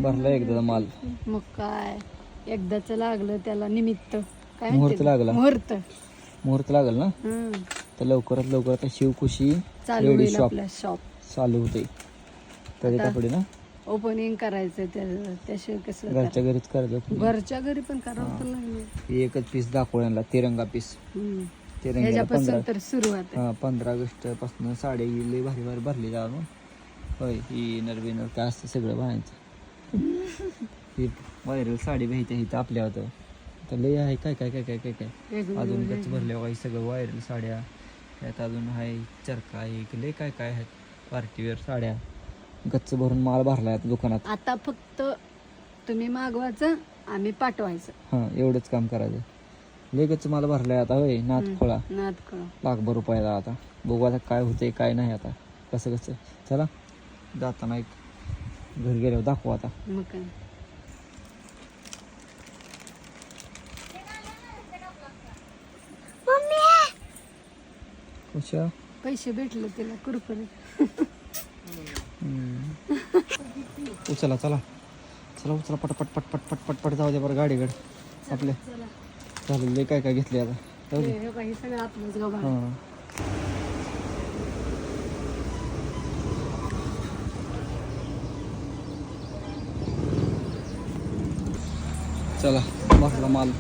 भरला एकदा माल. मग काय एकदाच लागलं त्याला निमित्त काय मुहूर्त लागला. मुहूर्त लागल ना. तर लवकरात लवकर आता शिवकुशी चालू रेडी होईल शॉप आपल्या शॉप चालू होते. त्याचे आता कपडे ना ओपनिंग करायचं त्याशिवाय कसं घरच्या घरीच करायचं. घरच्या घरी पण करावं तर लागेल. एकच पीस दाखवण्याला तिरंगा पीस. तिरंगा ह्याच्यापासून तर सुरुवात आहे. 15 ऑगस्ट पासून साडे लई भारी भारी भरली जाऊन. होय ही नरबिनर काय असतं सगळं बाहायचं. ही व्हायरल साडी भेटते इथं आपल्या होतं तर लई आहे काय काय काय काय काय काय अजून गच्च भरल्या काही सगळं व्हायरल साड्या. त्यात अजून आहे चरखा आहे लई काय काय आहेत. पार्टीवेअर साड्या गच्च भरून माल भरला आता दुकानात. आता फक्त तुम्ही मागवायचं आम्ही पाठवायचं. हां एवढंच काम करायचं. लई गच्च माल भरलाय आता. होय नाथखोळा लाखभर रुपयाला. आता बघू आता काय होते काय नाही आता कसं कसं. चला जाताना एक घरी गेल्यावर दाखवू आता. मग काय कशा पैसे भेटले तिला कुरकुरे. उचला चला चला उचला पटपट पटपट पटपट पट जाऊ दे बरं गाडीकडे आपल्या. चालेल काय काय घेतले आता जाऊ दे. हे सगळं आपलंच गव्हा. हां चला भरला माल.